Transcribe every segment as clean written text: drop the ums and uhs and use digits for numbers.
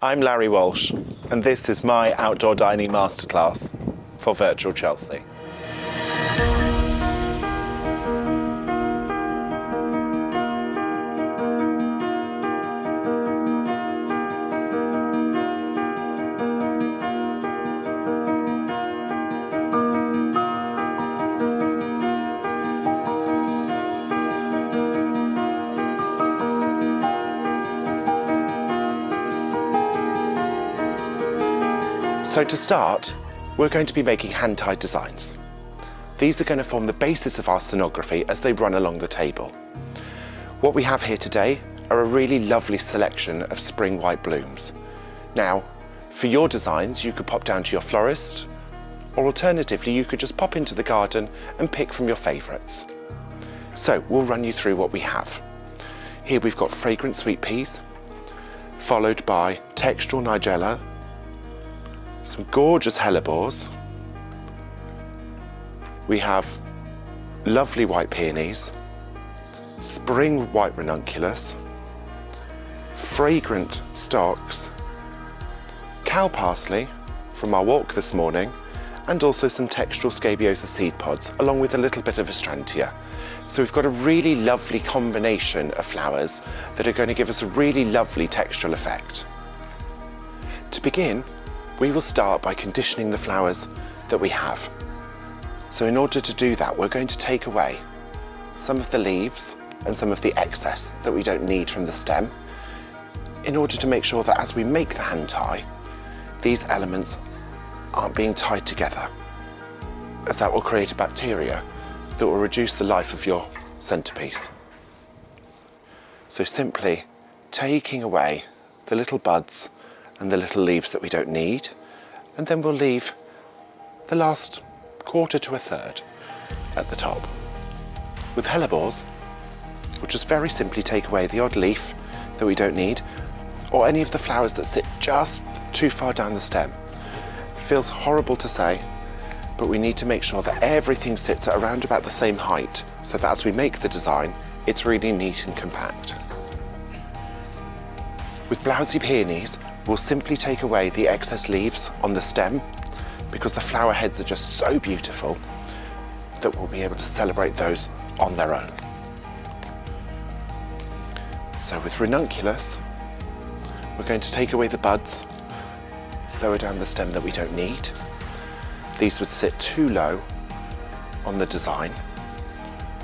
I'm Larry Walshe, and this is my outdoor dining masterclass for Virtual Chelsea. So to start, we're going to be making hand-tied designs. These are going to form the basis of our scenography as they run along the table. What we have here today are a really lovely selection of spring white blooms. Now, for your designs, you could pop down to your florist, or alternatively, you could just pop into the garden and pick from your favourites. So we'll run you through what we have. Here we've got fragrant sweet peas, followed by textural nigella, some gorgeous hellebores. We have lovely white peonies, spring white ranunculus, fragrant stocks, cow parsley from our walk this morning, and also some textural scabiosa seed pods, along with a little bit of astrantia. So we've got a really lovely combination of flowers that are going to give us a really lovely textural effect. To begin, we will start by conditioning the flowers that we have. So in order to do that, we're going to take away some of the leaves and some of the excess that we don't need from the stem, in order to make sure that as we make the hand tie, these elements aren't being tied together, as that will create a bacteria that will reduce the life of your centerpiece. So simply taking away the little buds and the little leaves that we don't need, and then we'll leave the last quarter to a third at the top. With hellebores, we'll just very simply take away the odd leaf that we don't need, or any of the flowers that sit just too far down the stem. It feels horrible to say, but we need to make sure that everything sits at around about the same height, so that as we make the design, it's really neat and compact. With blousy peonies, we'll simply take away the excess leaves on the stem, because the flower heads are just so beautiful that we'll be able to celebrate those on their own. So with ranunculus, we're going to take away the buds lower down the stem that we don't need. These would sit too low on the design,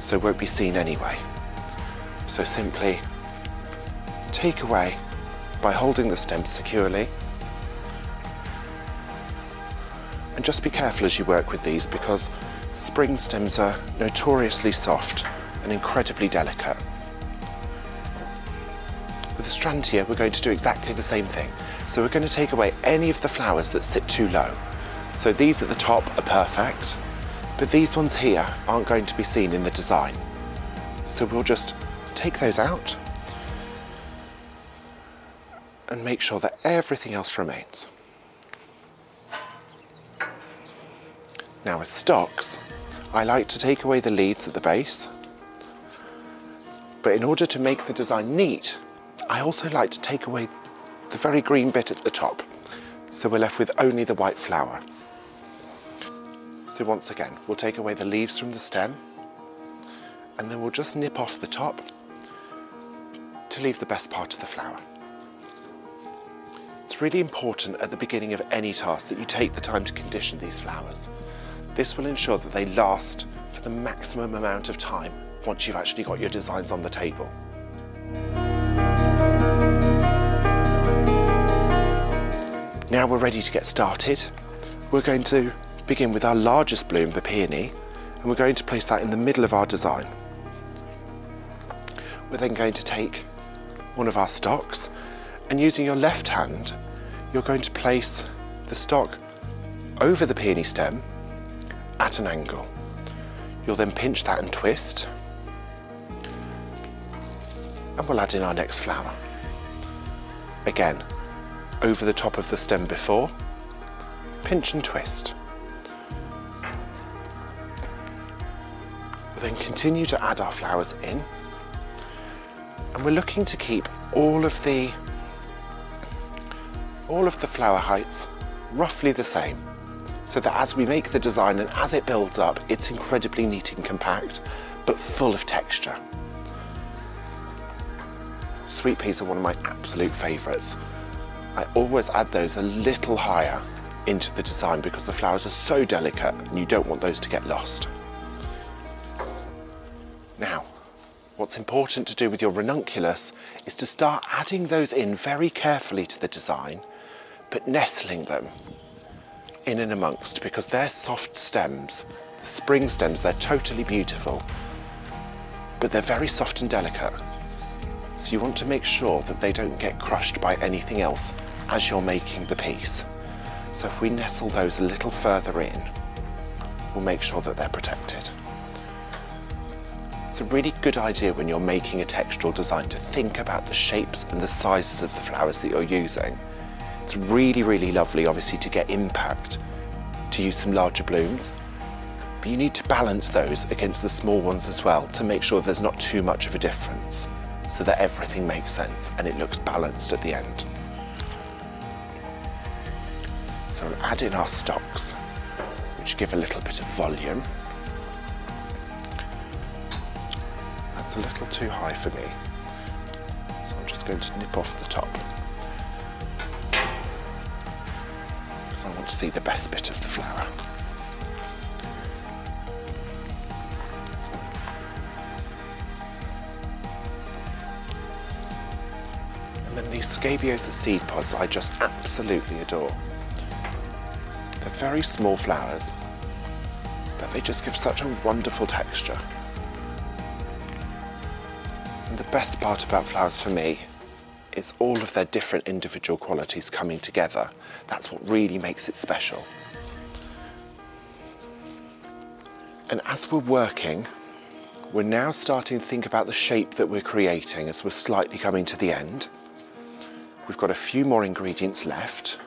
so won't be seen anyway. So simply take away by holding the stem securely, and just be careful as you work with these, because spring stems are notoriously soft and incredibly delicate. With astrantia, we're going to do exactly the same thing. So we're going to take away any of the flowers that sit too low. So these at the top are perfect, but these ones here aren't going to be seen in the design. So we'll just take those out and make sure that everything else remains. Now with stocks, I like to take away the leaves at the base, but in order to make the design neat, I also like to take away the very green bit at the top, so we're left with only the white flower. So once again, we'll take away the leaves from the stem, and then we'll just nip off the top to leave the best part of the flower. It's really important at the beginning of any task that you take the time to condition these flowers. This will ensure that they last for the maximum amount of time once you've actually got your designs on the table. Now we're ready to get started. We're going to begin with our largest bloom, the peony, and we're going to place that in the middle of our design. We're then going to take one of our stocks, and using your left hand, you're going to place the stock over the peony stem at an angle. You'll then pinch that and twist, and we'll add in our next flower. Again, over the top of the stem before, pinch and twist. We'll then continue to add our flowers in, and we're looking to keep all of the all of the flower heights roughly the same, so that as we make the design and as it builds up, it's incredibly neat and compact, but full of texture. Sweet peas are one of my absolute favourites. I always add those a little higher into the design because the flowers are so delicate and you don't want those to get lost. Now, what's important to do with your ranunculus is to start adding those in very carefully to the design, but nestling them in and amongst, because they're soft stems, the spring stems, they're totally beautiful, but they're very soft and delicate. So you want to make sure that they don't get crushed by anything else as you're making the piece. So if we nestle those a little further in, we'll make sure that they're protected. It's a really good idea when you're making a textural design to think about the shapes and the sizes of the flowers that you're using. It's really, really lovely, obviously, to get impact, to use some larger blooms, but you need to balance those against the small ones as well to make sure there's not too much of a difference, so that everything makes sense and it looks balanced at the end. So we'll add in our stocks, which give a little bit of volume. That's a little too high for me, so I'm just going to nip off the top, because I want to see the best bit of the flower. And then these Scabiosa seed pods I just absolutely adore. They're very small flowers, but they just give such a wonderful texture. And the best part about flowers for me is all of their different individual qualities coming together. That's what really makes it special. And as we're working, we're now starting to think about the shape that we're creating as we're slightly coming to the end. We've got a few more ingredients left,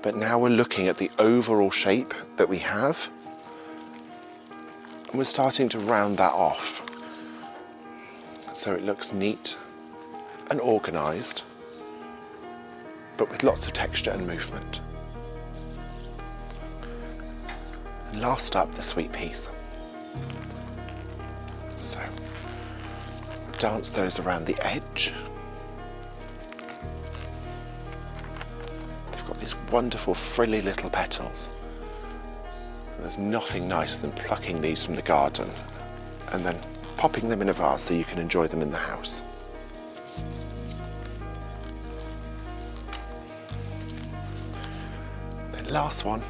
but now we're looking at the overall shape that we have, and we're starting to round that off so it looks neat and organised, but with lots of texture and movement. And last up, the sweet peas. So dance those around the edge. They've got these wonderful frilly little petals. And there's nothing nicer than plucking these from the garden and then popping them in a vase so you can enjoy them in the house. Then last one,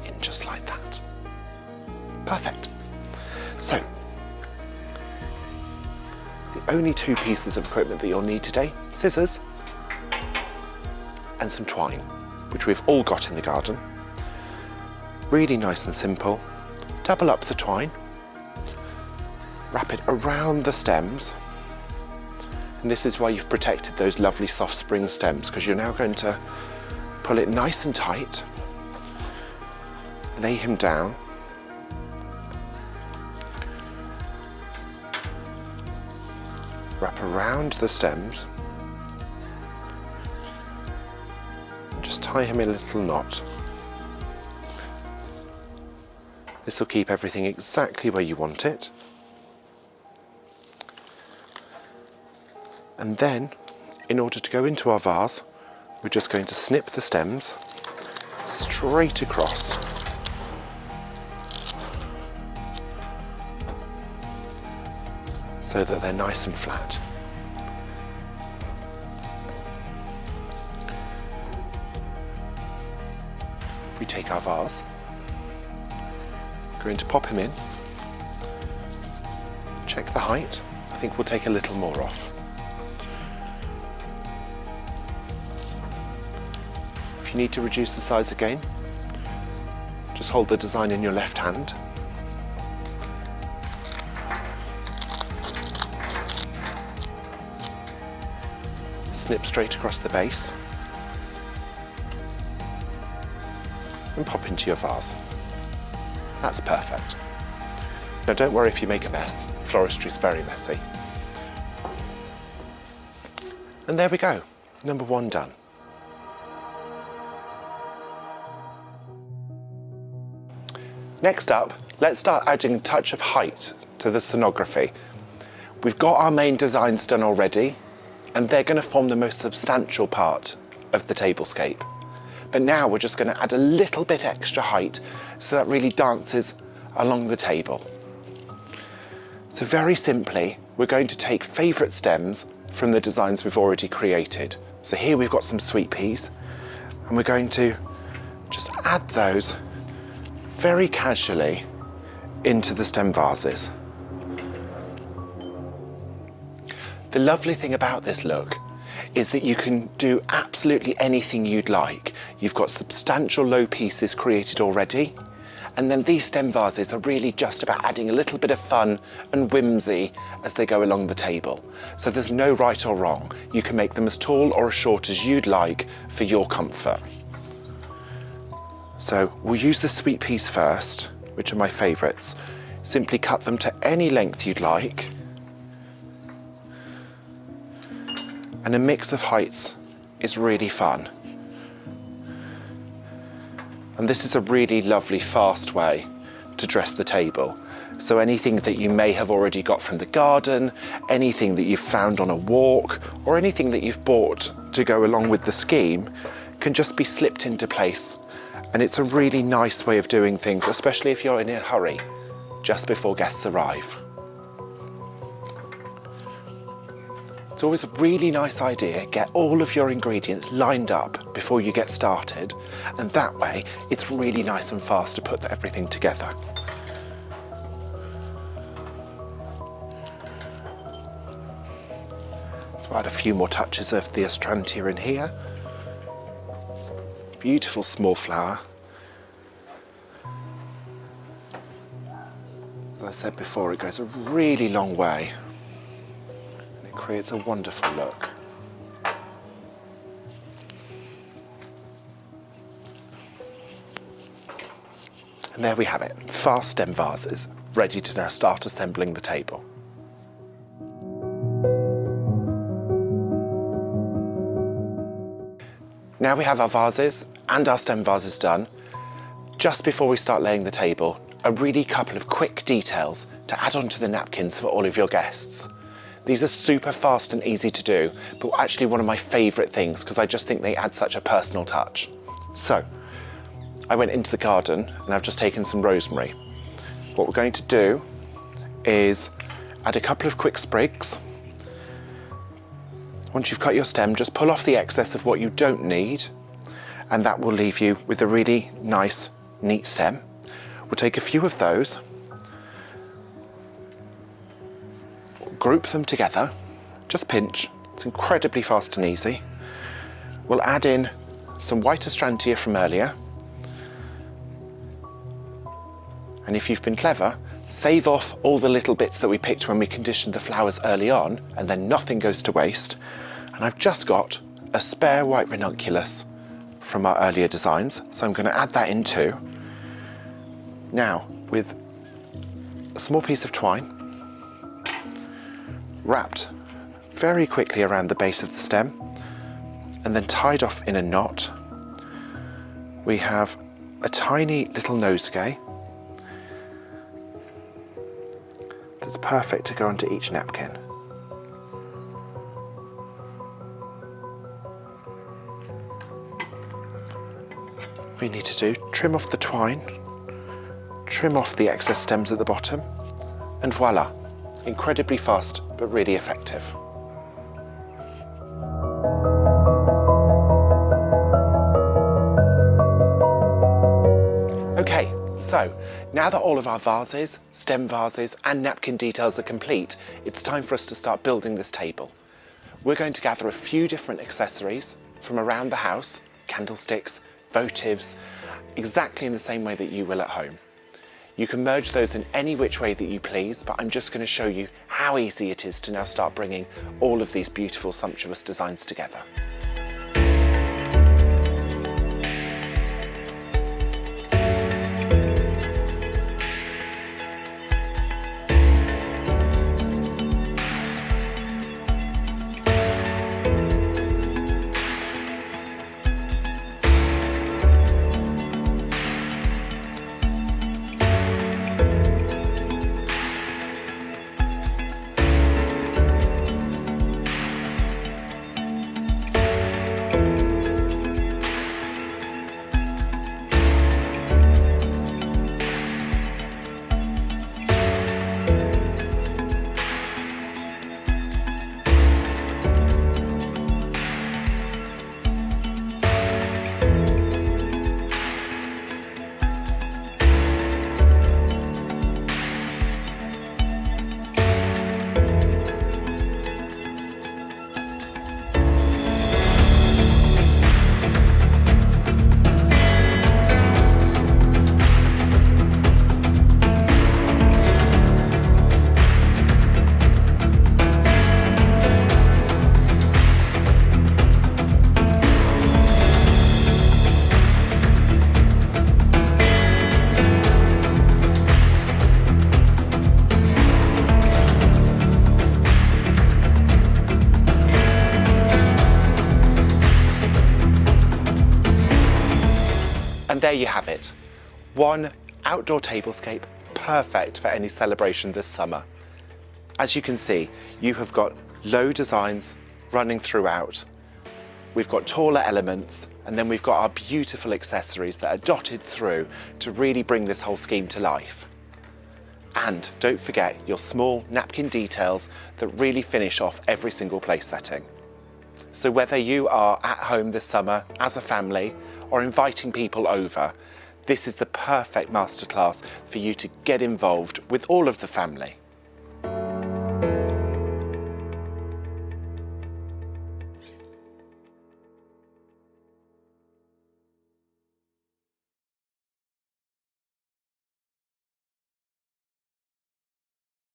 in just like that. Perfect. So, the only two pieces of equipment that you'll need today, scissors and some twine, which we've all got in the garden. Really nice and simple. Double up the twine, wrap it around the stems, and this is why you've protected those lovely soft spring stems, because you're now going to pull it nice and tight, lay him down, wrap around the stems, and just tie him in a little knot. This will keep everything exactly where you want it. And then, in order to go into our vase, we're just going to snip the stems straight across. So that they're nice and flat. We take our vase, going to pop him in, check the height. I think we'll take a little more off. If you need to reduce the size again, just hold the design in your left hand. Snip straight across the base and pop into your vase. That's perfect. Now don't worry if you make a mess, floristry is very messy. And there we go, number one done. Next up, let's start adding a touch of height to the scenography. We've got our main designs done already, and they're going to form the most substantial part of the tablescape. But now we're just going to add a little bit extra height so that really dances along the table. So very simply, we're going to take favourite stems from the designs we've already created. So here we've got some sweet peas, and we're going to just add those very casually into the stem vases. The lovely thing about this look is that you can do absolutely anything you'd like. You've got substantial low pieces created already, and then these stem vases are really just about adding a little bit of fun and whimsy as they go along the table. So there's no right or wrong. You can make them as tall or as short as you'd like for your comfort. So we'll use the sweet peas first, which are my favourites. Simply cut them to any length you'd like. And a mix of heights is really fun. And this is a really lovely, fast way to dress the table. So anything that you may have already got from the garden, anything that you've found on a walk, or anything that you've bought to go along with the scheme can just be slipped into place. And it's a really nice way of doing things, especially if you're in a hurry, just before guests arrive. It's always a really nice idea, get all of your ingredients lined up before you get started, and that way it's really nice and fast to put everything together. So add a few more touches of the extraordinaire in here. Beautiful small flower. As I said before, it goes a really long way. Creates a wonderful look. And there we have it, fast stem vases, ready to now start assembling the table. Now we have our vases and our stem vases done. Just before we start laying the table, a really couple of quick details to add onto the napkins for all of your guests. These are super fast and easy to do, but actually one of my favourite things because I just think they add such a personal touch. So, I went into the garden and I've just taken some rosemary. What we're going to do is add a couple of quick sprigs. Once you've cut your stem, just pull off the excess of what you don't need, and that will leave you with a really nice, neat stem. We'll take a few of those, group them together, just pinch, it's incredibly fast and easy. We'll add in some white extraordinaire from earlier, and if you've been clever, save off all the little bits that we picked when we conditioned the flowers early on, and then nothing goes to waste. And I've just got a spare white ranunculus from our earlier designs, so I'm going to add that in too. Now, with a small piece of twine, wrapped very quickly around the base of the stem and then tied off in a knot, we have a tiny little nosegay that's perfect to go onto each napkin. We need to do, trim off the twine, trim off the excess stems at the bottom, and voila, incredibly fast but really effective. Okay, so now that all of our vases, stem vases and napkin details are complete, it's time for us to start building this table. We're going to gather a few different accessories from around the house, candlesticks, votives, exactly in the same way that you will at home. You can merge those in any which way that you please, but I'm just going to show you how easy it is to now start bringing all of these beautiful, sumptuous designs together. there you have it. One outdoor tablescape, perfect for any celebration this summer. As you can see, you have got low designs running throughout. We've got taller elements, and then we've got our beautiful accessories that are dotted through to really bring this whole scheme to life. And don't forget your small napkin details that really finish off every single place setting. So whether you are at home this summer as a family or inviting people over, this is the perfect masterclass for you to get involved with all of the family.